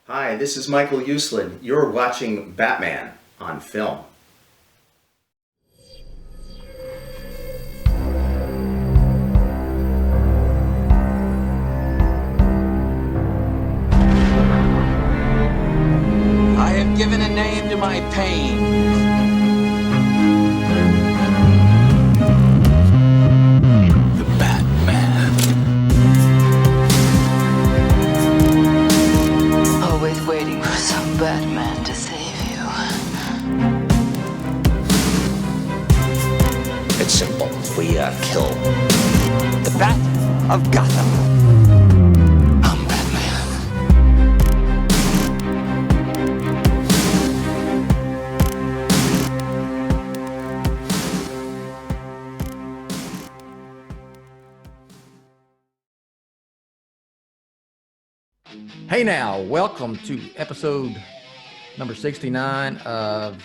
Hi, this is Michael Uslan. You're watching Batman on film. I have given a name to my pain. The Batman. Always waiting for some Batman to save you. It's simple. We kill the Bat of Gotham. I'm Batman. Hey now, welcome to episode number 69 of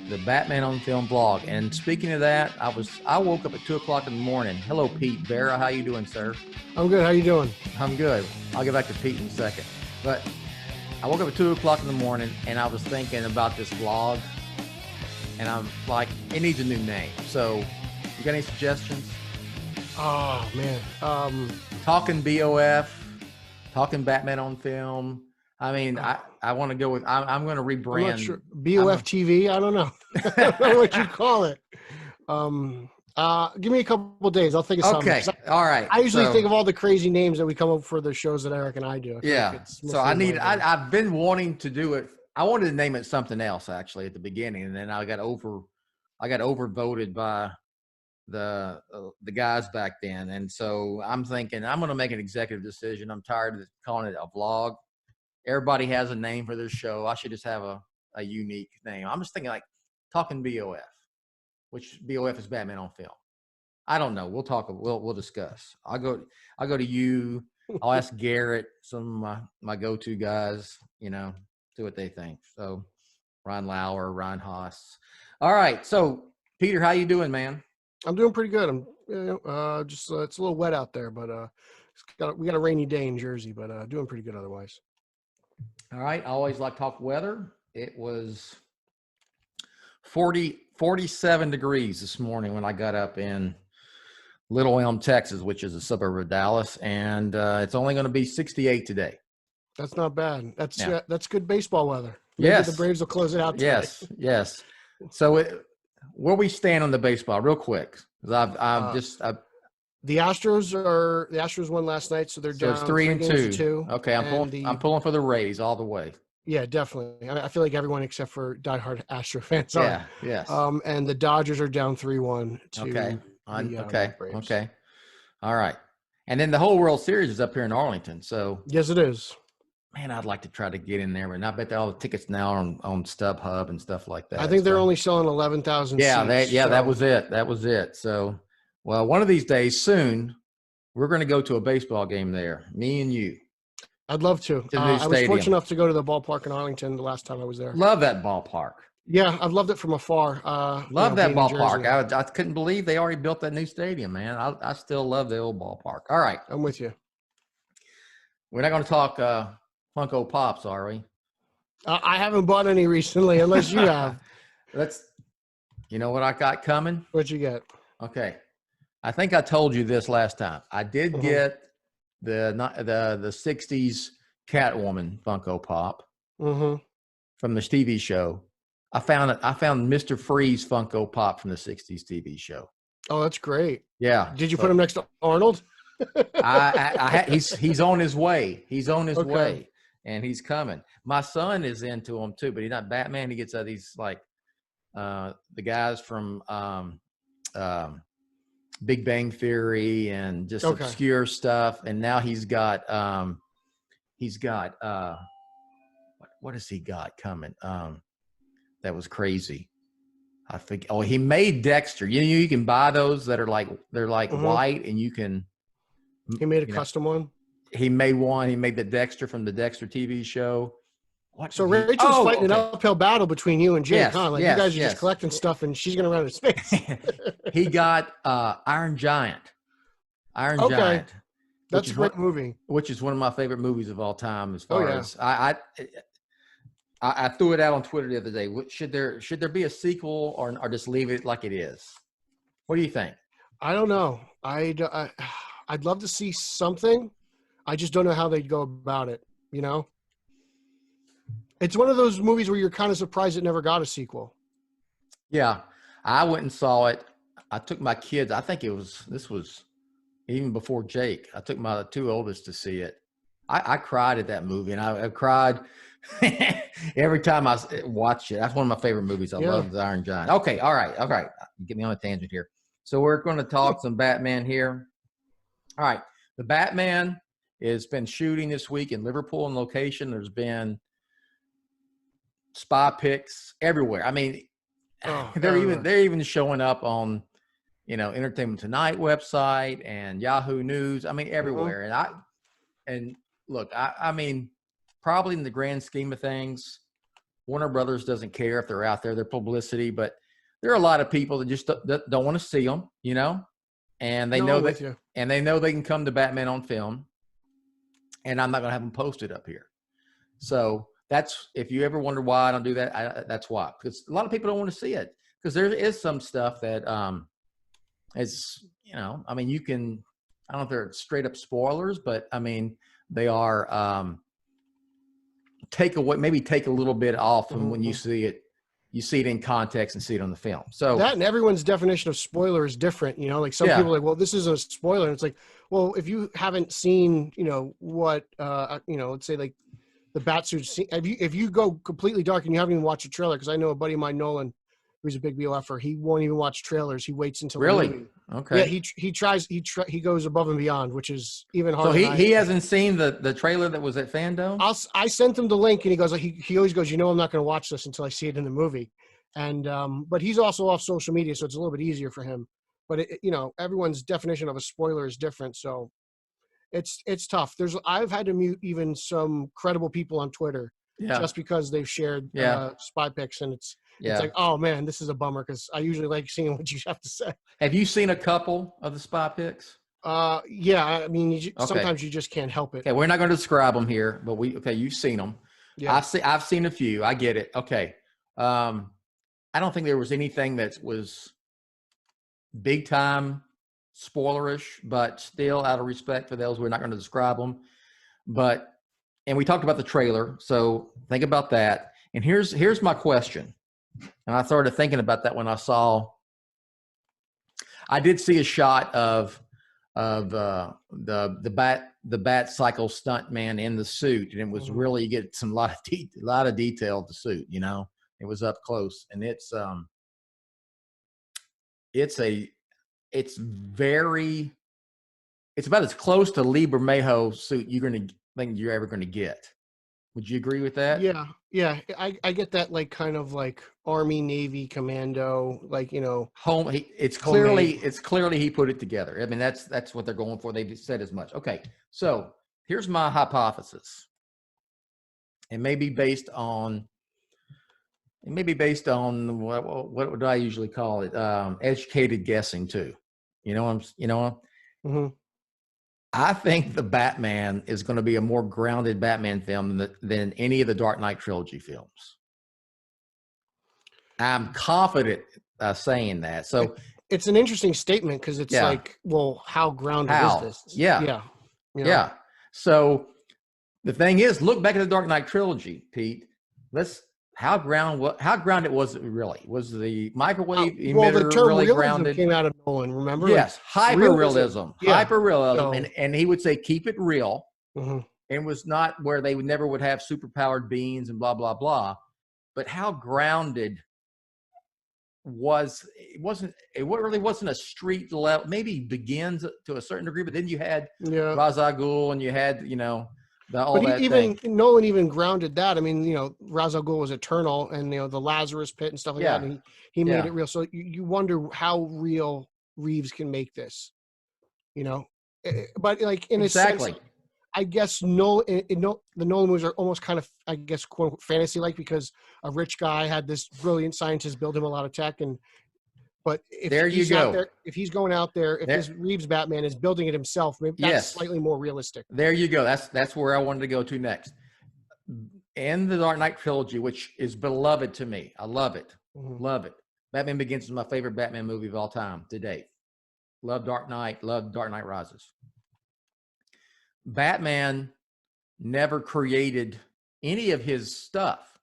the Batman on Film vlog. And speaking of that, I woke up at 2 o'clock in the morning. Hello, Pete. Verra, how you doing, sir? I'm good. How you doing? I'm good. I'll get back to Pete in a second. But I woke up at 2 o'clock in the morning and I was thinking about this vlog. And I'm like, it needs a new name. So you got any suggestions? Oh, man. Talking BOF. Talking Batman on Film. I mean, I want to go with, I'm going to rebrand. I'm not sure. BOF TV? I don't know. I don't know what you call it. Give me a couple days. I'll think of something. Okay. All right. I usually think of all the crazy names that we come up for the shows that Eric and I do. Yeah. So I've been wanting to do it. I wanted to name it something else actually at the beginning. And then I got overvoted by the guys back then. And so I'm thinking I'm going to make an executive decision. I'm tired of calling it a vlog. Everybody has a name for their show. I should just have a unique name. I'm just thinking like Talking BOF, which BOF is Batman on Film. I don't know. We'll talk. We'll discuss. I'll go to you. I'll ask Garrett, some of my go-to guys, see what they think. So Ron Lauer, Ron Haas. All right. So Peter, how you doing, man? I'm doing pretty good. I'm just it's a little wet out there, but we got a rainy day in Jersey, but doing pretty good otherwise. All right. I always like to talk weather. It was 47 degrees this morning when I got up in Little Elm, Texas, which is a suburb of Dallas, and it's only going to be 68 today. That's not bad. That's good baseball weather. Maybe Yes. the Braves will close it out today. Yes. So where we stand on the baseball, real quick, because The Astros won last night, so they're down. It's 3-2. Okay, I'm pulling for the Rays all the way. Yeah, definitely. I feel like everyone except for diehard Astro fans are. Yeah, yes. And the Dodgers are down 3-1 to Okay. Braves. Okay. All right. And then the whole World Series is up here in Arlington. So yes, it is. Man, I'd like to try to get in there, but I bet all the tickets now are on StubHub and stuff like that. I think they're only selling 11,000 seats. That was it. So, well, one of these days soon, we're going to go to a baseball game there, me and you. I'd love to. I was fortunate enough to go to the ballpark in Arlington the last time I was there. Love that ballpark. Yeah, I've loved it from afar. Love that ballpark. I couldn't believe they already built that new stadium, man. I still love the old ballpark. All right. I'm with you. We're not going to talk Funko Pops, are we? I haven't bought any recently, unless you have. You know what I got coming? What'd you get? Okay. I think I told you this last time. I did get the 60s Catwoman Funko Pop from the TV show. I found Mr. Freeze Funko Pop from the 60s TV show. Oh, that's great. Yeah. Did you put him next to Arnold? He's on his way. He's on his way, and he's coming. My son is into him too, but he's not Batman. He gets these like the guys from Big Bang Theory and just obscure stuff. And now he's got what has he got coming? That was crazy. I think. Oh, he made Dexter. You can buy those that are like white, and you can. He made a custom one. He made one. He made the Dexter from the Dexter TV show. So Rachel's fighting an uphill battle between you and Jake, huh? Like you guys are just collecting stuff, and she's gonna run into space. He got Iron Giant. Giant. That's a great movie. Which is one of my favorite movies of all time. As Oh, far yeah. as I threw it out on Twitter the other day. Should there be a sequel or just leave it like it is? What do you think? I don't know. I'd love to see something. I just don't know how they'd go about it. You know, it's one of those movies where you're kind of surprised it never got a sequel. Yeah, I went and saw it. I took my kids. I think this was even before Jake. I took my 2 oldest to see it. I cried at that movie, and I cried every time I watched it. That's one of my favorite movies. I love The Iron Giant. Okay, all right. Get me on a tangent here. So we're going to talk some Batman here. All right, the Batman has been shooting this week in Liverpool on location. There's been spy pics everywhere. I mean, they're even showing up on, Entertainment Tonight website and Yahoo News. I mean, everywhere. And look, I mean, probably in the grand scheme of things, Warner Brothers doesn't care if they're out there, their publicity, but there are a lot of people that just don't want to see them, and they know that, and they know they can come to Batman on film, and I'm not going to have them posted up here. So that's, if you ever wonder why I don't do that, that's why, because a lot of people don't want to see it, because there is some stuff that is, I mean, you can, I don't know if they're straight up spoilers, but I mean, they are take a little bit off from when you see it. You see it in context and see it on the film. So that, and everyone's definition of spoiler is different. Like some people are like, well, this is a spoiler. And it's like, well, if you haven't seen, what, let's say like the Batsuit, if you go completely dark and you haven't even watched a trailer, because I know a buddy of mine, Nolan, who's a big BOFer, he won't even watch trailers. He waits until really the movie. Okay. Yeah, he goes above and beyond, which is even harder. So he hasn't seen the trailer that was at Fandom? I sent him the link, and he goes, he always goes, I'm not going to watch this until I see it in the movie. And but he's also off social media, so it's a little bit easier for him. But everyone's definition of a spoiler is different, so it's tough. I've had to mute even some credible people on Twitter just because they've shared spy pics, and it's like, oh man, this is a bummer, because I usually like seeing what you have to say. Have you seen a couple of the spy pics? Yeah, I mean, sometimes you just can't help it. Okay, we're not going to describe them here, but you've seen them. Yeah, I've seen a few. I get it. Okay, I don't think there was anything that was big time spoilerish, but still, out of respect for those, we're not going to describe them. And we talked about the trailer, so think about that. And here's my question. And I started thinking about that when I did see a shot of the bat cycle stunt man in the suit, and it was really, you get a lot of detail of the suit. It was up close, and it's about as close to Lee Bermejo suit you're ever going to get. Would you agree with that? Yeah. I get that, like, kind of like Army, Navy, Commando, like, home. It's clearly he put it together. I mean, that's what they're going for. They said as much. Okay, so here's my hypothesis. It may be based on what would I usually call it? Educated guessing too. Mm-hmm. I think the Batman is going to be a more grounded Batman film than any of the Dark Knight trilogy films. I'm confident saying that. So it's an interesting statement, because it's like, well, how grounded is this? Yeah. So the thing is, look back at the Dark Knight trilogy, Pete. How grounded was it really? Was the microwave emitter the term really realism grounded? Came out of Nolan, remember? Yes, hyper-realism. Hyper-realism. And he would say, keep it real. Mm-hmm. And was not where they never would have superpowered beings and blah, blah, blah. But how grounded it really wasn't a street level. Maybe Begins to a certain degree, but then you had Ra's al Ghul, and you had, Nolan even grounded that. I mean, Ra's al Ghul was eternal, and the Lazarus pit and stuff like that. And he made it real. So you wonder how real Reeves can make this. But like in a sense, I guess the Nolan movies are almost kind of, I guess, quote unquote fantasy like, because a rich guy had this brilliant scientist build him a lot of tech, But if There you he's out go. there, if he's going out there, if There- this Reeves Batman is building it himself, maybe that's Yes. slightly more realistic. There you go. That's where I wanted to go to next. In the Dark Knight trilogy, which is beloved to me, I love it, love it. Batman Begins is my favorite Batman movie of all time to date. Love Dark Knight, love Dark Knight Rises. Batman never created any of his stuff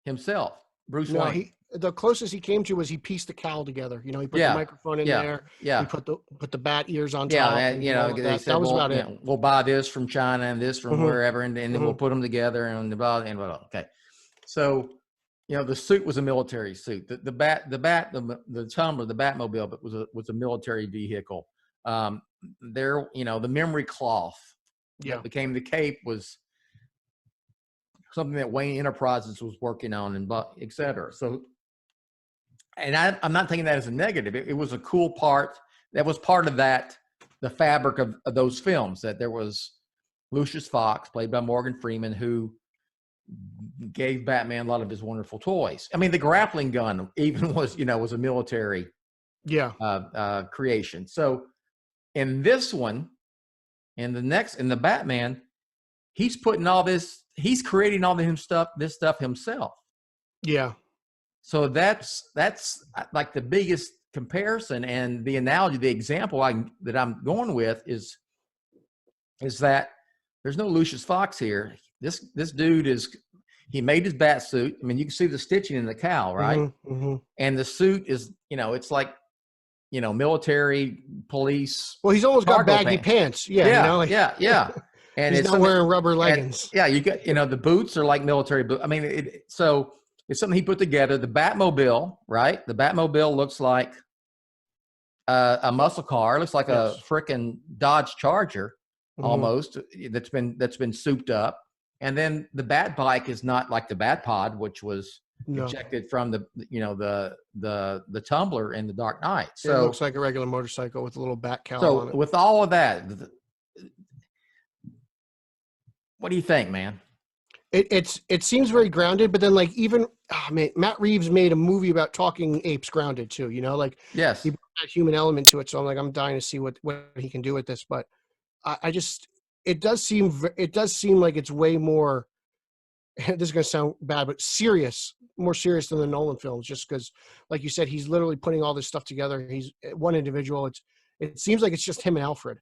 himself. Bruce No, Wayne. the closest he came to was he pieced the cowl together. You know, he put Yeah, the microphone in yeah, there. yeah. He put the bat ears on Yeah, top. and, and you know, all of they that. said, That was well, about you it. know, we'll buy this from China and this from wherever, and then we'll put them together and blah and blah. Okay, so you know, the suit was a military suit. The Tumbler, the Batmobile, but was a military vehicle. There, you know, the memory cloth that became the cape was something that Wayne Enterprises was working on, and et cetera. So, and I'm not taking that as a negative. It was a cool part. That was part of that, the fabric of those films, that there was Lucius Fox, played by Morgan Freeman, who gave Batman a lot of his wonderful toys. I mean, the grappling gun even was a military creation. So in this one, in the Batman, he's putting all this, he's creating all this stuff himself. Yeah. So that's like the biggest comparison, and the analogy, the example that I'm going with is that there's no Lucius Fox here. This dude he made his bat suit. I mean, you can see the stitching in the cowl, right? And the suit is, it's like, military, police. Well, he's almost got baggy pants. Yeah. Yeah. And he's not wearing rubber leggings. You got, the boots are like military boots. I mean, so it's something he put together. The Batmobile, right? The Batmobile looks like a muscle car. It looks like a frickin' Dodge Charger almost that's been souped up. And then the Bat bike is not like the Bat Pod, which was ejected from the Tumbler in the Dark Knight. So it looks like a regular motorcycle with a little bat cowl on it. So with all of that, what do you think, man? It seems very grounded, but then Matt Reeves made a movie about talking apes, Grounded too. Yes, he brought that human element to it. So I'm dying to see what he can do with this. But it does seem like it's way more. This is going to sound bad, but more serious than the Nolan films. Just because, like you said, he's literally putting all this stuff together. He's one individual. It seems like it's just him and Alfred.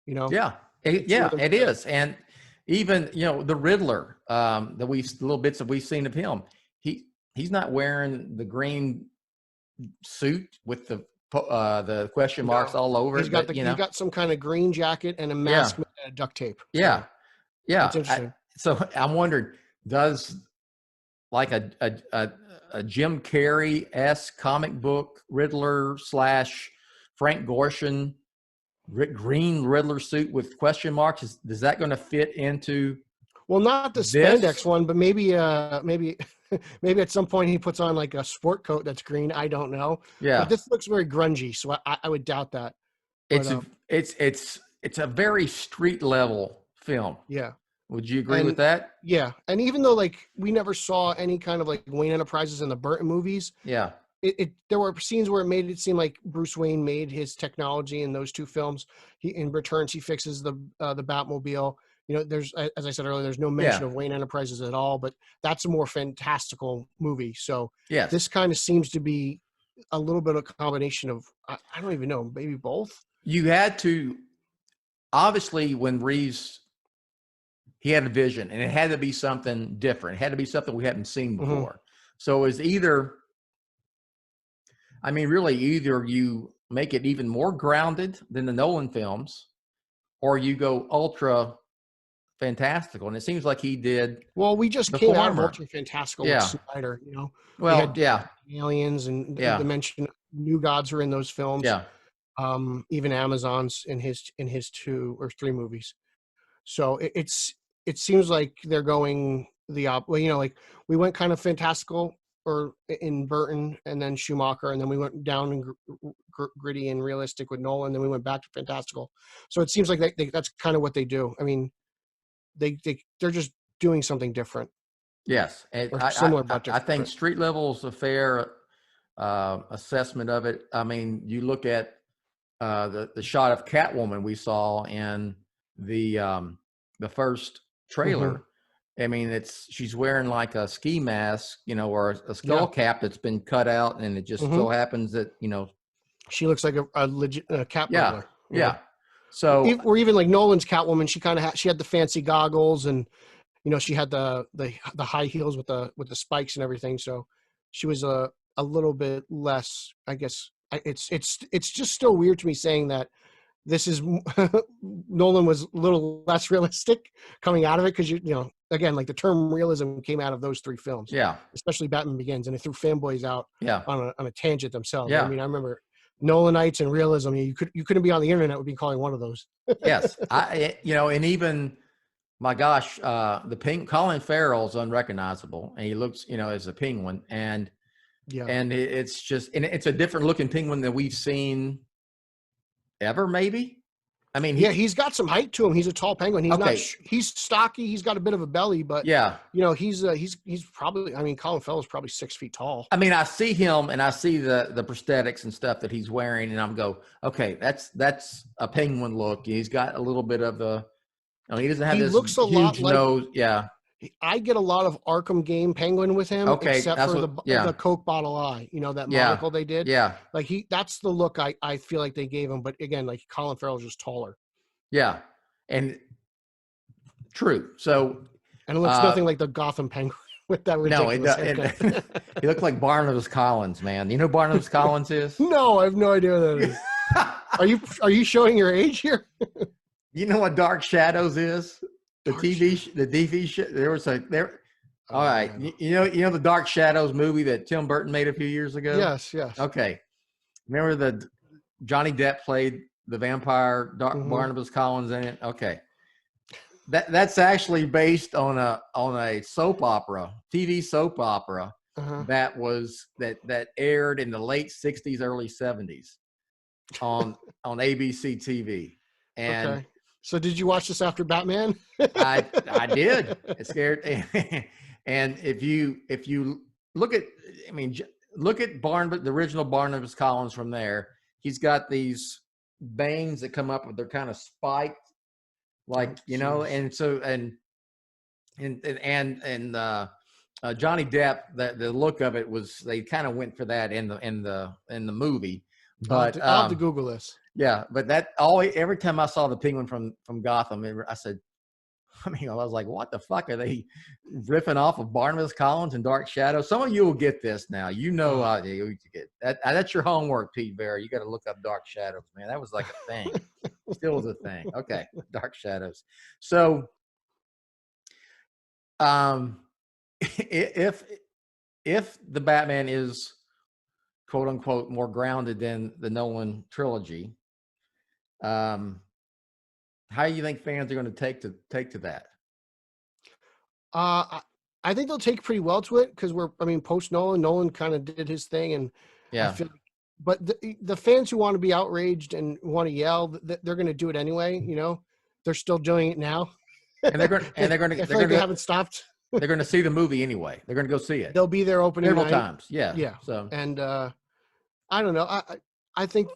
Yeah, it is, and even the Riddler, the little bits that we've seen of him, he's not wearing the green suit with the question marks all over. He's got he's got some kind of green jacket and a mask with duct tape. Yeah. That's interesting. So I'm wondering, does like a Jim Carrey-esque comic book Riddler / Frank Gorshin green Riddler suit with question marks, is that going to fit into? Well, not the spandex one, but maybe maybe at some point he puts on like a sport coat that's green. I don't know. Yeah, but this looks very grungy, so I would doubt that. It's a very street level film. Yeah. Would you agree with that? Yeah, and even though we never saw any kind of Wayne Enterprises in the Burton movies. Yeah. There were scenes where it made it seem like Bruce Wayne made his technology in those two films. In returns, he fixes the Batmobile. There's, as I said earlier, there's no mention of Wayne Enterprises at all, but that's a more fantastical movie. So this kind of seems to be a little bit of a combination of, I don't even know, maybe both. You had to, obviously when Reeves, he had a vision and it had to be something different. It had to be something we hadn't seen before. So it was either you make it even more grounded than the Nolan films, or you go ultra fantastical. And it seems like he did. Well, we just came out of ultra fantastical with Snyder, Well, aliens and the mention New Gods are in those films. Yeah. Even Amazon's in his 2 or 3 movies. So it seems like they're going we went kind of fantastical or in Burton and then Schumacher, and then we went down and gritty and realistic with Nolan, then we went back to fantastical. So it seems like that's kind of what they do. I mean, they're just doing something different. Yes, and similar, but I think street level is a fair assessment of it. I mean, you look at the shot of Catwoman we saw in the first trailer. I mean, she's wearing like a ski mask, or a skull cap that's been cut out, and it just so happens that she looks like a legit cat yeah, burglar. yeah. So or even like Nolan's Catwoman, she kind of she had the fancy goggles, and she had the high heels with the spikes and everything. So she was a little bit less, I guess. It's just still weird to me saying that this is Nolan was a little less realistic coming out of it, because again, like the term realism came out of those three films, especially Batman Begins, and it threw fanboys out on a tangent themselves. I mean, I remember Nolanites and realism. You couldn't be on the internet would be calling one of those. Yes, and even my gosh, Colin Farrell's unrecognizable, and he looks as a penguin, and it's just, and it's a different looking penguin than we've seen ever, maybe. I mean, he's got some height to him. He's a tall penguin. He's not. He's stocky. He's got a bit of a belly, but he's probably. I mean, Colin Farrell's probably 6 feet tall. I mean, I see him and I see the prosthetics and stuff that he's wearing, and I'm go, okay, that's a penguin look. He's got a little bit of the. He doesn't have this looks a huge lot nose. I get a lot of Arkham game penguin with him, except for the Coke bottle eye. That monocle they did. Yeah, like that's the look I feel like they gave him. But again, like Colin Farrell's just taller. Yeah, and true. So, and it looks nothing like the Gotham penguin with that ridiculous haircut. He looked like Barnabas Collins, man. You know who Barnabas Collins is? No, I have no idea what that is. Are you showing your age here? You know what Dark Shadows is? The TV show. All right. You know the Dark Shadows movie that Tim Burton made a few years ago? Yes. Okay. Remember the Johnny Depp played the vampire Barnabas Collins in it? Okay. That's actually based on a soap opera, TV soap opera that aired in the late 60s, early 70s on ABC TV. And so did you watch this after Batman? I did. It scared. And if you look at, look at the original Barnabas Collins from there. He's got these bangs that come up, they're kind of spiked, like and so and Johnny Depp. The look of it was, they kind of went for that in the movie. But I'll have to Google this. Yeah, but every time I saw the penguin from Gotham, I said, I was like, what the fuck are they ripping off of Barnabas Collins and Dark Shadows? Some of you will get this now. You get that. That's your homework, Pete Verra. You got to look up Dark Shadows, man. That was like a thing. Still is a thing. Okay, Dark Shadows. So, if the Batman is quote unquote more grounded than the Nolan trilogy, how do you think fans are going to take to that? I think they'll take pretty well to it, because post Nolan kind of did his thing, and but the fans who want to be outraged and want to yell, they're going to do it anyway. They're still doing it now, and they're going to. They haven't stopped. They're going to see the movie anyway. They're going to go see it. They'll be there opening several night. times. Yeah. So, and I don't know. I think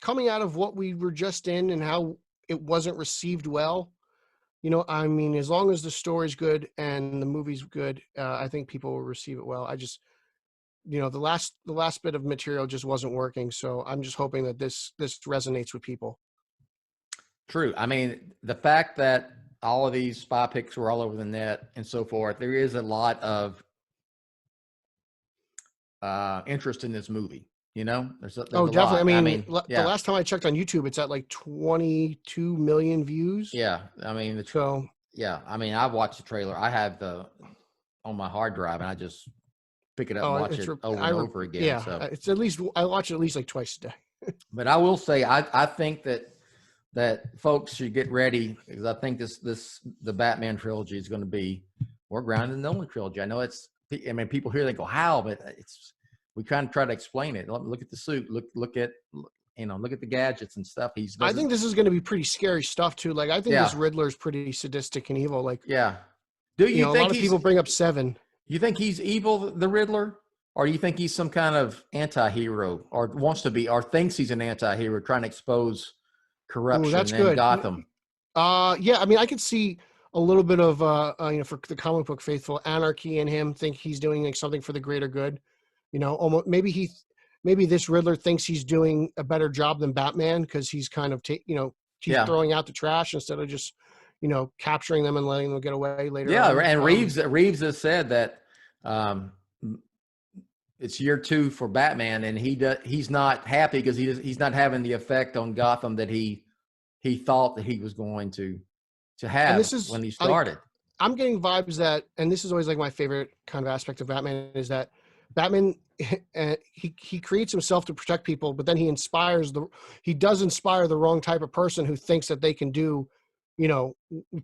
coming out of what we were just in and how it wasn't received well, as long as the story's good and the movie's good, I think people will receive it well. I just, the last bit of material just wasn't working. So I'm just hoping that this resonates with people. True. The fact that all of these spy pics were all over the net and so forth, there is a lot of interest in this movie. There's definitely. The last time I checked on YouTube, it's at like 22 million views. Yeah, I've watched the trailer. I have on my hard drive, and I just pick it up and watch it over and over again. Yeah, so it's at least, I watch it at least like twice a day. But I will say, I think that folks should get ready, because I think the Batman trilogy is going to be more grounded in the Nolan trilogy. I know people here, they go, how? But we kind of try to explain it. Look at the suit. Look at the gadgets and stuff. I think this is going to be pretty scary stuff too. Like, I think this Riddler's pretty sadistic and evil. Like, do you think a lot of people bring up Seven? You think he's evil, the Riddler, or do you think he's some kind of anti-hero, or wants to be, or thinks he's an anti-hero trying to expose Ooh, that's corruption in good. Gotham? Yeah, I mean, I could see a little bit of, for the comic book faithful, anarchy in him. Think he's doing like something for the greater good. Almost maybe this Riddler thinks he's doing a better job than Batman because he's kind of he's Yeah. throwing out the trash instead of just capturing them and letting them get away later. Yeah, on. and Reeves has said that it's year 2 for Batman, and he's not happy because he's not having the effect on Gotham that he thought that he was going to have this is, when he started. I'm getting vibes that, and this is always like my favorite kind of aspect of Batman, is that Batman, he creates himself to protect people, but then he does inspire the wrong type of person who thinks that they can do,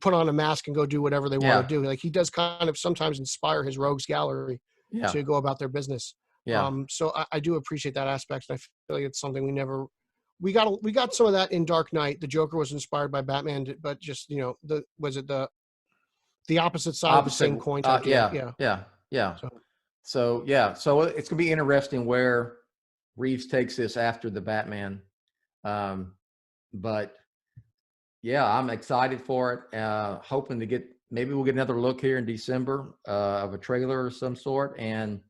put on a mask and go do whatever they want to do. Like he does kind of sometimes inspire his rogues gallery to go about their business. Yeah. So I do appreciate that aspect. And I feel like it's something we got some of that in Dark Knight. The Joker was inspired by Batman, but just, the opposite side of the same coin type deal. Yeah. So it's gonna be interesting where Reeves takes this after the Batman. But yeah, I'm excited for it. Hoping to maybe we'll get another look here in December of a trailer of some sort. And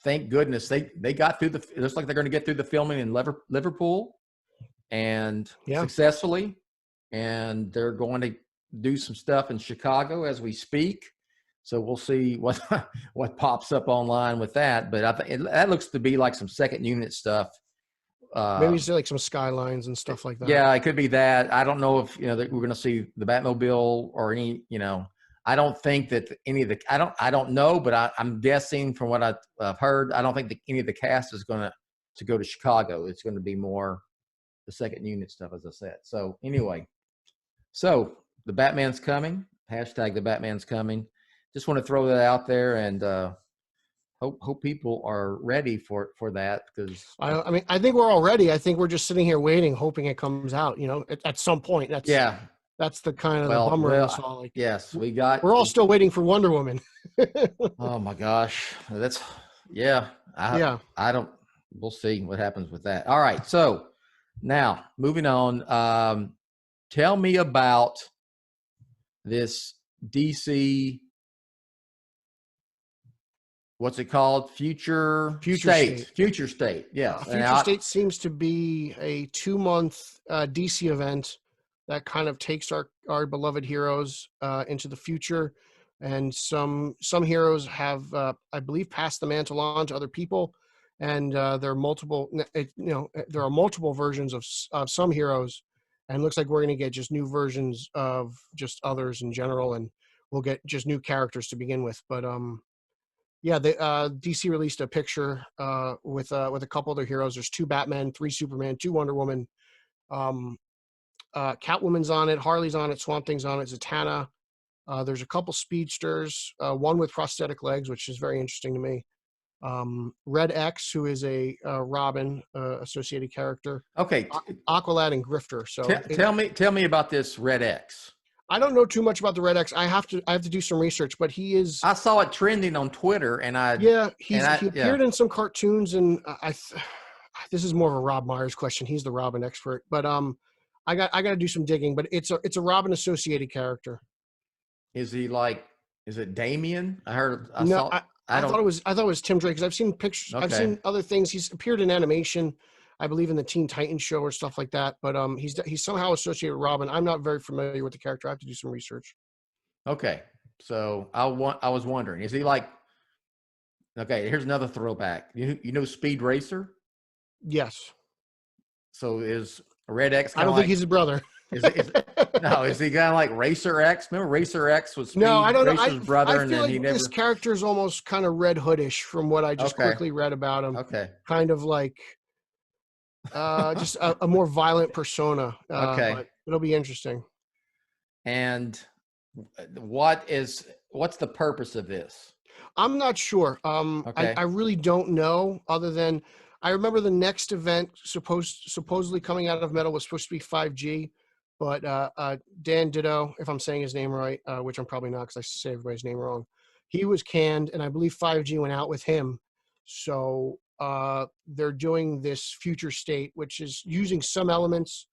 thank goodness they got through it looks like they're going to get through the filming in Liverpool and successfully. And they're going to do some stuff in Chicago as we speak. So we'll see what pops up online with that. But I think that looks to be like some second unit stuff. Maybe it's like some skylines and stuff like that. Yeah, it could be that. I don't know if that we're going to see the Batmobile or any. I don't think that any of the. I don't know, but I'm guessing from what I've heard. I don't think that any of the cast is going to go to Chicago. It's going to be more the second unit stuff, as I said. So anyway, the Batman's coming. Hashtag the Batman's coming. Just want to throw that out there and hope people are ready for that, because I mean, I think we're all ready. I think we're just sitting here waiting, hoping it comes out, at some point. That's the kind of the bummer of this all. Like, yes, we're all still waiting for Wonder Woman. Oh my gosh. We'll see what happens with that. All right. So now moving on, tell me about this DC, what's it called? Future State. Future State, seems to be a 2-month DC event that kind of takes our beloved heroes into the future. And some heroes have, I believe, passed the mantle on to other people. And there are multiple versions of some heroes. And it looks like we're going to get just new versions of just others in general. And we'll get just new characters to begin with. But DC released a picture with a couple other heroes. There's 2 Batman, 3 Superman, 2 Wonder Woman. Catwoman's on it, Harley's on it, Swamp Thing's on it, Zatanna. There's a couple speedsters, one with prosthetic legs, which is very interesting to me. Red X, who is a Robin associated character. Okay. Aqualad and Grifter. So tell me about this Red X. I don't know too much about the Red X. I have to do some research, but he is. I saw it trending on Twitter, and he appeared in some cartoons, and this is more of a Rob Myers question. He's the Robin expert, but I got to do some digging. But it's a Robin associated character. Is it Damian? I thought it was Tim Drake, because I've seen pictures. Okay. I've seen other things. He's appeared in animation, I believe in the Teen Titans show or stuff like that. But he's somehow associated with Robin. I'm not very familiar with the character. I have to do some research. Okay, so I was wondering, is he like? Okay, here's another throwback. You know Speed Racer? Yes. So is Red X? I don't think he's his brother. Is he kind of like Racer X? Remember Racer X was Speed I don't know. Racer's brother, I and feel then like he never. This character is almost kind of Red Hoodish from what I just quickly read about him. Okay. Kind of like just a more violent persona. Okay. It'll be interesting. And what's the purpose of this? I'm not sure. I really don't know, other than I remember the next event supposedly coming out of Metal was supposed to be 5G, but Dan Ditto, if I'm saying his name right, which I'm probably not because I say everybody's name wrong, He was canned, and I believe 5G went out with him. So they're doing this future state, which is using some elements.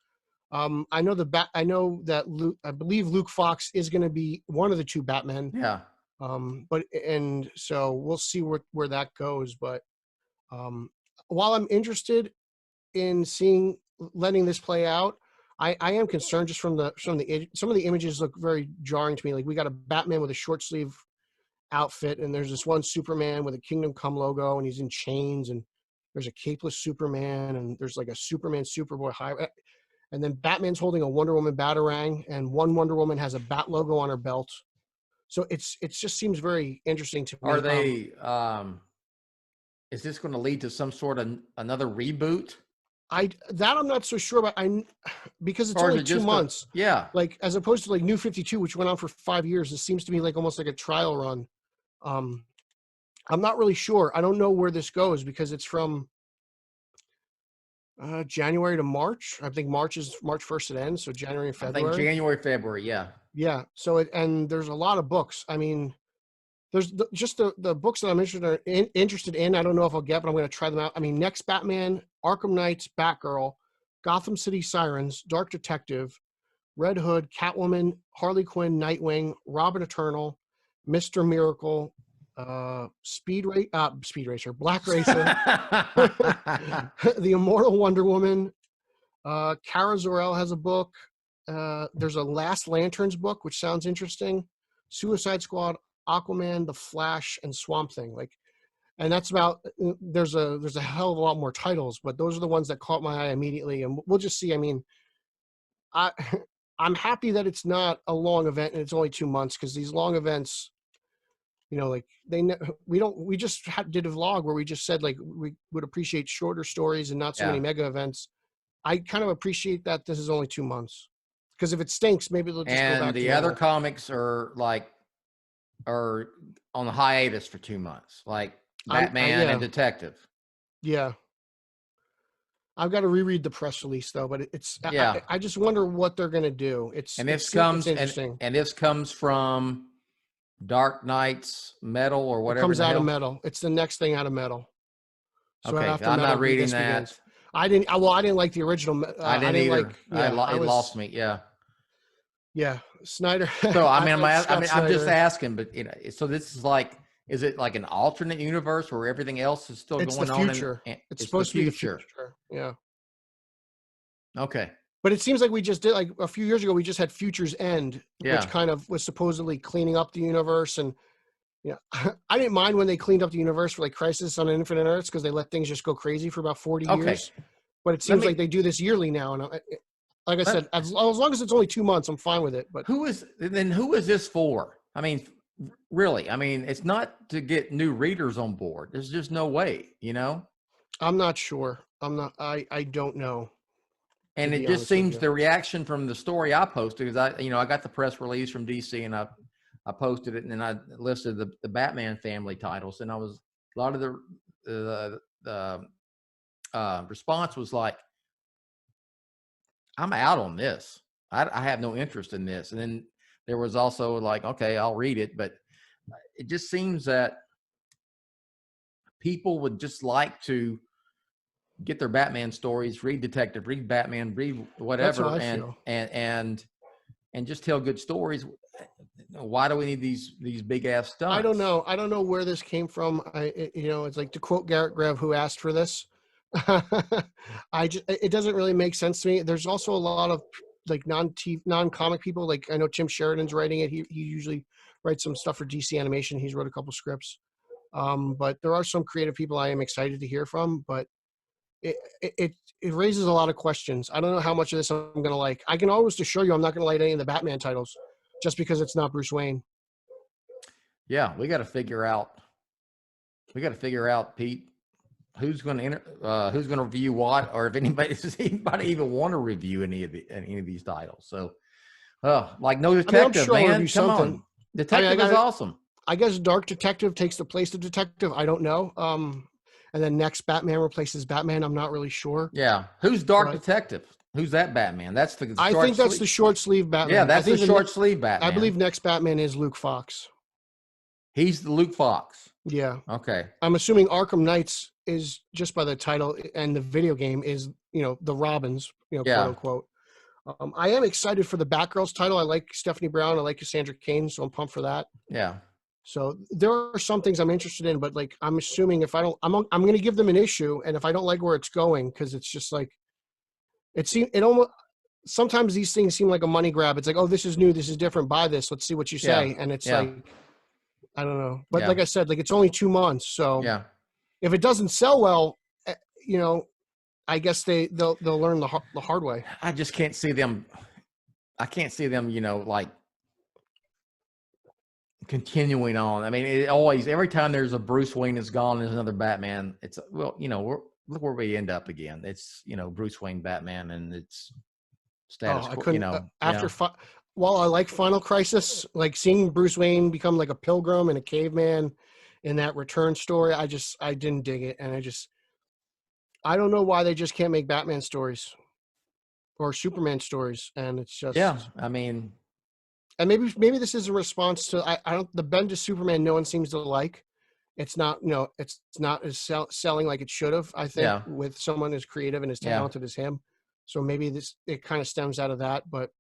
I know that I believe Luke Fox is going to be one of the two Batmen. Yeah. And so we'll see where that goes. But while I'm interested in letting this play out, I am concerned just from some of the images look very jarring to me. Like, we got a Batman with a short sleeve outfit, and there's this one Superman with a Kingdom Come logo, and he's in chains, and there's a capeless Superman, and there's like a Superman Superboy high, and then Batman's holding a Wonder Woman Batarang, and one Wonder Woman has a Bat logo on her belt. So it just seems very interesting to me. Are they is this going to lead to some sort of another reboot? I'm not so sure about. Because it's Or is only it 2 just months. Yeah. Like, as opposed to like New 52, which went on for 5 years, it seems to me like almost like a trial run. I'm not really sure. I don't know where this goes because it's from January to March. I think March 1st it ends, so January and February. I think January, February, yeah. Yeah. So and there's a lot of books. I mean, there's just the books that I'm interested in. I don't know if I'll get, but I'm going to try them out. I mean, Next Batman, Arkham Knights, Batgirl, Gotham City Sirens, Dark Detective, Red Hood, Catwoman, Harley Quinn, Nightwing, Robin Eternal, Mr. Miracle, Speed Racer, Black Racer, The Immortal Wonder Woman, Kara Zor-El has a book. There's a Last Lanterns book, which sounds interesting. Suicide Squad, Aquaman, The Flash, and Swamp Thing. Like, and that's about. There's a hell of a lot more titles, but those are the ones that caught my eye immediately, and we'll just see. I mean, I'm happy that it's not a long event and it's only 2 months, because these long events, you know, like we just did a vlog where we just said like we would appreciate shorter stories and not so many mega events. I kind of appreciate that this is only 2 months, because if it stinks, maybe they'll just go back. And the other comics are on the hiatus for 2 months, like Batman and Detective. Yeah. I've got to reread the press release though, but it's I just wonder what they're going to do. This comes from Dark Knight's Metal or whatever. It comes out of Metal. It's the next thing out of Metal. So okay, I'm not reading that. Begins. I didn't like the original. I didn't either. It lost me. Yeah. Yeah, Snyder. So I mean, I'm just asking, but you know, so this is like, is it like an alternate universe where everything else is still going on? It's supposed to be the future. Yeah. Okay. But it seems like we just did, like a few years ago, we just had Futures End, which kind of was supposedly cleaning up the universe. And I didn't mind when they cleaned up the universe for like Crisis on Infinite Earths, because they let things just go crazy for about 40 years. But it seems like they do this yearly now. And like I said, as long as it's only 2 months, I'm fine with it. But who is this for? I mean, really? I mean, it's not to get new readers on board. There's just no way, you know? I'm not sure. I don't know. And it just seems the reaction from the story I posted, because I got the press release from DC and I posted it, and then I listed the Batman family titles, and a lot of the response was like, I'm out on this. I have no interest in this. And then there was also like, okay, I'll read it, but it just seems that people would just like to get their Batman stories, read Detective, read Batman, read whatever, and just tell good stories. Why do we need these big ass stunts? I don't know where this came from. It's like, to quote Garrett Grev, who asked for this. It doesn't really make sense to me. There's also a lot of like non-comic people. Like, I know Tim Sheridan's writing it. He usually writes some stuff for DC Animation. He's wrote a couple scripts. But there are some creative people I am excited to hear from, but it raises a lot of questions. I don't know how much of this I'm going to like. I can always assure you I'm not going to like any of the Batman titles just because it's not Bruce Wayne. Yeah, we got to figure out, Pete, who's going to review what, or if does anybody even want to review any of these titles. So, like no Detective, man. Come on. Detective is awesome. I guess Dark Detective takes the place of Detective. I don't know. And then Next Batman replaces Batman. I'm not really sure. Yeah. Who's Dark Detective? Who's that Batman? That's the I think that's the short sleeve Batman. Yeah, that's the short sleeve Batman. I believe Next Batman is Luke Fox. He's the Luke Fox. Yeah. Okay. I'm assuming Arkham Knights is just by the title and the video game is, the Robins, quote Yeah. unquote. I am excited for the Batgirls title. I like Stephanie Brown. I like Cassandra Cain, so I'm pumped for that. Yeah. So there are some things I'm interested in, but like I'm assuming if I don't, I'm going to give them an issue, and if I don't like where it's going, because it's just like it almost sometimes these things seem like a money grab. It's like, oh, this is new, this is different. Buy this. Let's see what you say, and it's like I don't know. But like I said, like it's only 2 months, so if it doesn't sell well, I guess they'll learn the hard way. I just can't see them. I can't see them, like continuing on. I mean, it always, every time there's a Bruce Wayne is gone, there's another Batman. It's look where we end up again. It's Bruce Wayne Batman, and it's status quo. While I like Final Crisis, like seeing Bruce Wayne become like a pilgrim and a caveman in that return story, I didn't dig it, and I don't know why they just can't make Batman stories or Superman stories, and it's just I mean. And maybe this is a response to the Bendis Superman no one seems to like. It's not it's not as selling like it should have. I think with someone as creative and as talented as him. So maybe it kind of stems out of that. But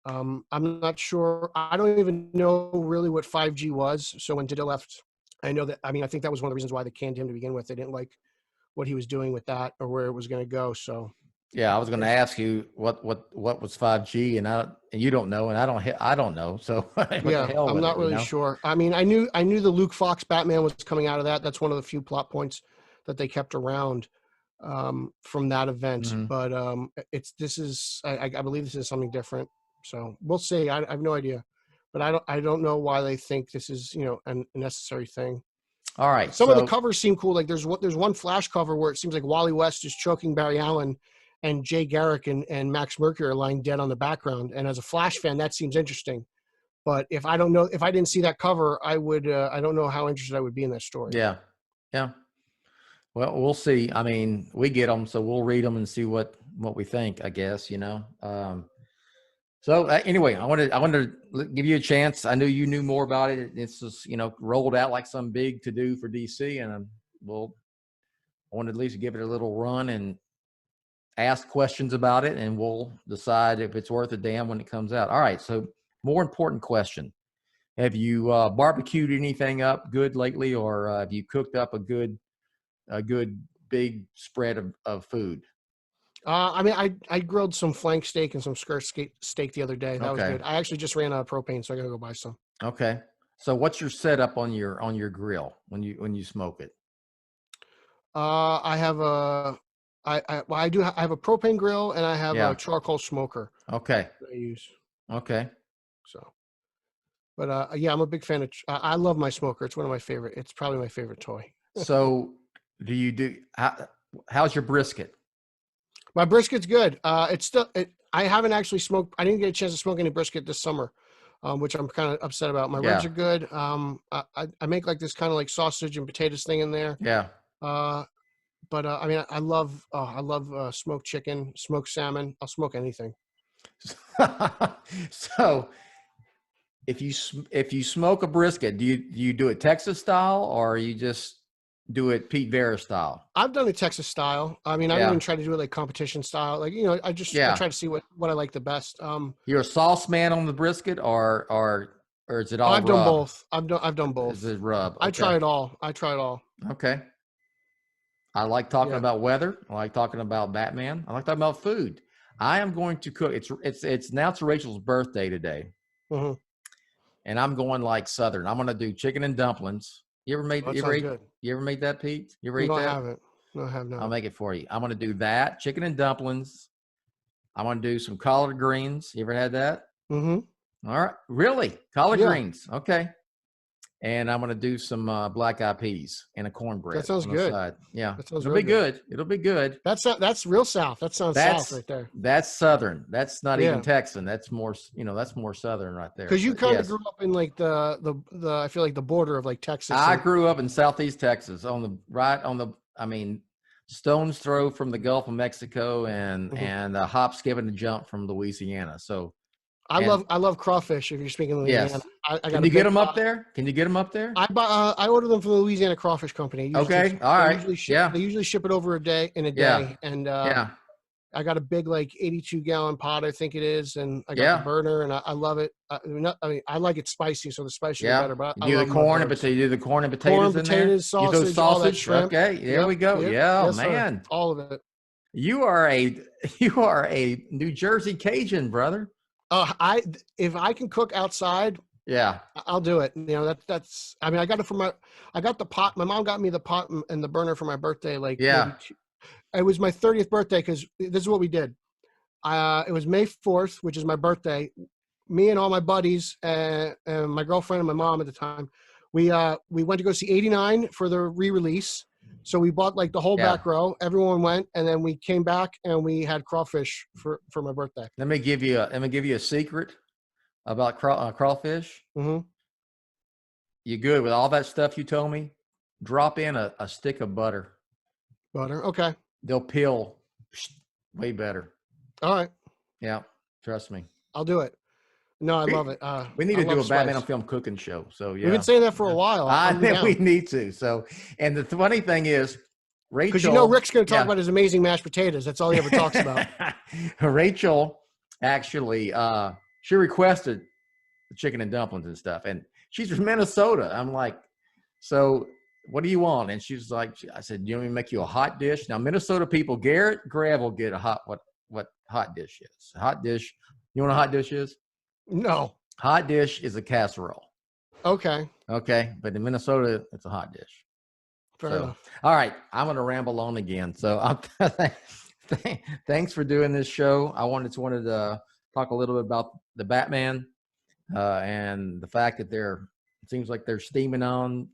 I'm not sure. I don't even know really what 5G was. So when Dida left, I know that. I mean, I think that was one of the reasons why they canned him to begin with. They didn't like what he was doing with that or where it was going to go. So. Yeah, I was going to ask you what was 5G, and you don't know, and I don't know. So I'm not really sure. I mean, I knew the Luke Fox Batman was coming out of that. That's one of the few plot points that they kept around from that event. Mm-hmm. But I believe this is something different. So we'll see. I have no idea, but I don't know why they think this is a necessary thing. All right. Some of the covers seem cool. Like there's one Flash cover where it seems like Wally West is choking Barry Allen, and Jay Garrick and Max Mercury are lying dead on the background. And as a Flash fan, that seems interesting. But if I didn't see that cover, I don't know how interested I would be in that story. Yeah. Yeah. Well, we'll see. I mean, we get them, so we'll read them and see what we think, I guess, So anyway, I wanted to give you a chance. I knew you knew more about it. It's just, rolled out like some big to do for DC, and I wanted at least give it a little run and ask questions about it, and we'll decide if it's worth a damn when it comes out. All right. So more important question. Have you barbecued anything up good lately, or have you cooked up a good big spread of food? I mean, I grilled some flank steak and some skirt steak the other day. That was good. I actually just ran out of propane, so I gotta go buy some. Okay. So what's your setup on your grill when you smoke it? I have I have a propane grill, and I have a charcoal smoker. Okay. That I use. Okay. So, but I'm a big fan of. I love my smoker. It's one of my favorite. It's probably my favorite toy. So, how's your brisket? My brisket's good. It's still. I haven't actually smoked. I didn't get a chance to smoke any brisket this summer, which I'm kind of upset about. My ribs are good. I make like this kind of like sausage and potatoes thing in there. Yeah. But I mean, I love smoked chicken, smoked salmon. I'll smoke anything. So, if you smoke a brisket, do you do it Texas style, or you just do it Pete Verra style? I've done it Texas style. I mean, I don't even try to do it like competition style. Like I try to see what I like the best. You're a sauce man on the brisket, or is it all? I've done both. I've done both. Is it rub? Okay. I try it all. Okay. I like talking about weather. I like talking about Batman. I like talking about food. I am going to cook. It's now to Rachel's birthday today, and I'm going like Southern. I'm going to do chicken and dumplings. You ever made? You ever made that, Pete? You ever ate that? I haven't. No, I have not. I'll make it for you. I'm going to do that chicken and dumplings. I'm going to do some collard greens. You ever had that? Mm-hmm. All right. Really? Collard greens. Okay. And I'm going to do some black eyed peas and a cornbread. That sounds good. Yeah. That sounds It'll be good. It'll be good. That's real South. That sounds South right there. That's Southern. That's not even Texan. That's more, that's more Southern right there. Because you kind of grew up in like the I feel like the border of like Texas. I grew up in Southeast Texas I mean, stone's throw from the Gulf of Mexico and a hop, skip, and a jump from Louisiana. So I love crawfish. If you're speaking Louisiana, Yes. I got Can a you get big them up pot. there? Can you get them up there? I order them from the Louisiana Crawfish Company. It usually Okay. takes- All they right. Usually ship, Yeah. They usually ship it over in a Yeah. day, and Yeah. I got a big 82-gallon pot, I think it is, and I got Yeah. the burner, and I love it. I mean, I like it spicy, so the spicier the Yeah. better. But You I do the love corn mud and bugs. potatoes. You do the corn and potatoes Corn, in potatoes, there. Use those sausage, all that sausage. shrimp. Okay. There Yep, we go. yep. Yeah, Yes, sir. man. All of it. You are a New Jersey Cajun, brother. If I can cook outside, Yeah. I'll do it. You know, that's. I mean, I got the pot. My mom got me the pot and the burner for my birthday. Yeah. It was my 30th birthday because this is what we did. It was May 4th, which is my birthday. Me and all my buddies, and my girlfriend and my mom at the time, we went to go see 89 for the re-release. So we bought the whole Yeah. back row. Everyone went, and then we came back and we had crawfish for my birthday. Let me give you a secret about crawfish. Mm-hmm. You good with all that stuff you told me? Drop in a stick of butter. Butter. Okay. They'll peel way better. All right. Yeah, trust me. I'll do it. No, I love it. We need I to do a love Batman spice. on Film cooking show. So yeah, We've been saying that for a while. I I'm think down. we need to. So, and the funny thing is, Rachel, Because you know Rick's going to talk yeah. about his amazing mashed potatoes. That's all he ever talks about. Rachel actually, she requested the chicken and dumplings and stuff, and she's from Minnesota. I'm like, so what do you want? And she's like, I said, you want me to make you a hot dish? Now, Minnesota people, Garrett Grav will get a what hot dish is. A hot dish. You know what a hot dish is? No. Hot dish is a casserole. Okay. Okay, but in Minnesota, it's a hot dish. Fair So, enough. all right, I'm going to ramble on again. So thanks for doing this show. I wanted to talk a little bit about the Batman and the fact that it seems like they're steaming on,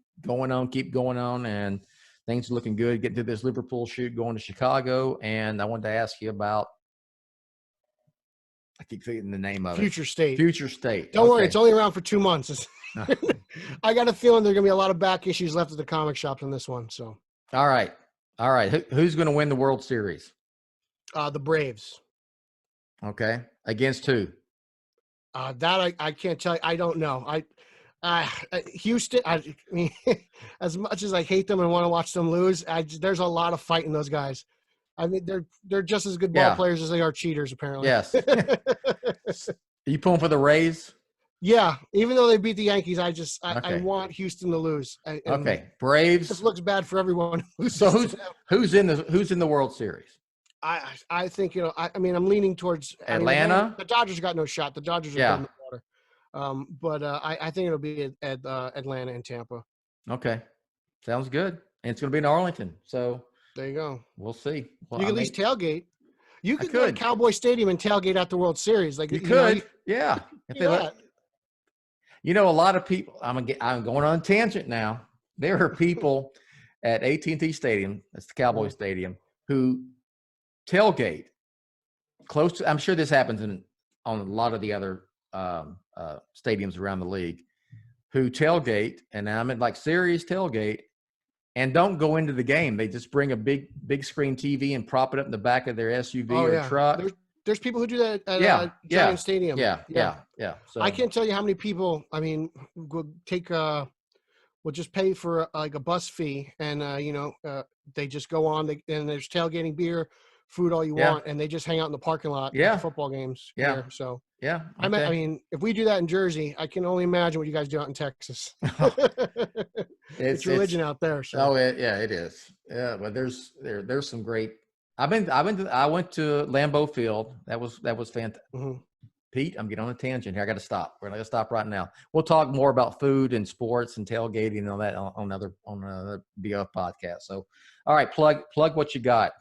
keep going on, and things are looking good. Get to this Liverpool shoot, going to Chicago, and I wanted to ask you about. I keep forgetting the name of Future State. Future State. Don't worry, Okay. it's only around for 2 months. I got a feeling there are going to be a lot of back issues left at the comic shops on this one. So, All right. Who's going to win the World Series? the Braves. Okay. Against who? That I can't tell you. I don't know. Houston. I mean, as much as I hate them and want to watch them lose, there's a lot of fight in those guys. I mean, they're just as good ball Yeah. players as they are cheaters, apparently. Yes. Are you pulling for the Rays? Yeah, even though they beat the Yankees, I Okay. want Houston to lose. Okay. This Braves. looks bad for everyone. So who's in the World Series? I think I mean I'm leaning towards Atlanta? The Dodgers got no shot. The Dodgers are Yeah. dead in the water. But I think it'll be at Atlanta and Tampa. Okay. Sounds good. And it's going to be in Arlington. So There you go. we'll see. Well, You can at least tailgate. You I could go to could. Cowboy Stadium and tailgate at the World Series. Like You know, could. Yeah. If do they let, that. You know, a lot of people. I'm going on a tangent now. There are people at AT&T Stadium, that's the Cowboy Stadium, who tailgate close to. I'm sure this happens on a lot of the other stadiums around the league, who tailgate, and I mean like serious tailgate, and don't go into the game. They just bring a big screen TV and prop it up in the back of their SUV or truck. There's people who do that at Yeah. Giant Stadium. Yeah. So I can't tell you how many people. I mean, will just pay for a bus fee, and they just go on. And there's tailgating, beer, food, all you want, and they just hang out in the parking lot. Yeah. At football games. Yeah. Here, so yeah. I mean, if we do that in Jersey, I can only imagine what you guys do out in Texas. It's religion out there. So. Oh, it is. Yeah, but there's some great. I went to Lambeau Field. That was fantastic. Mm-hmm. Pete, I'm getting on a tangent here. I got to stop. We're gonna stop right now. We'll talk more about food and sports and tailgating and all that on another BOF podcast. So, all right, plug what you got.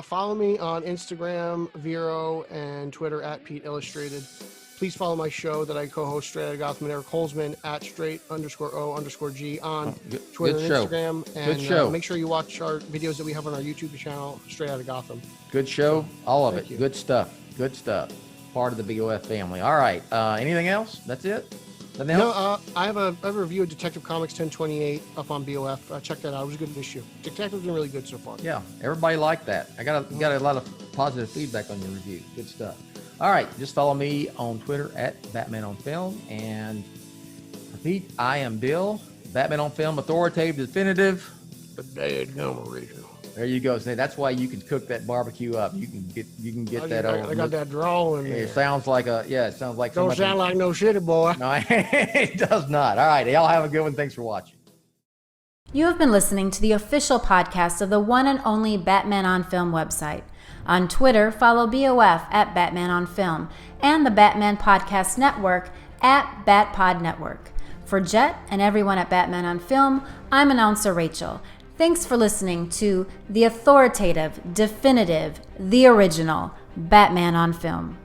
Follow me on Instagram, Vero, and Twitter at Pete Illustrated. Please follow my show that I co-host, Straight Outta Gotham, and Eric Holzman at straight_O_G on Twitter and Instagram. And Good show. Make sure you watch our videos that we have on our YouTube channel, Straight Outta Gotham. Good show. All of Thank it. you. Good stuff. Part of the BOF family. All right. Anything else? That's it? Nothing else? I have a review of Detective Comics 1028 up on BOF. Check that out. It was a good issue. Detective's been really good so far. Yeah. Everybody liked that. I got a lot of positive feedback on your review. Good stuff. All right, just follow me on Twitter at Batman on Film, and repeat, I am Bill, Batman on Film, authoritative, definitive. The dadgum original. There you go. See, that's why you can cook that barbecue up. You can get that. I got that drawl in there. It sounds like it sounds like. Don't sound like no shitty boy. No, it does not. All right, y'all have a good one. Thanks for watching. You have been listening to the official podcast of the one and only Batman on Film website. On Twitter, follow BOF at Batman on Film and the Batman Podcast Network at BatPod Network. For Jett and everyone at Batman on Film, I'm announcer Rachel. Thanks for listening to the authoritative, definitive, the original Batman on Film.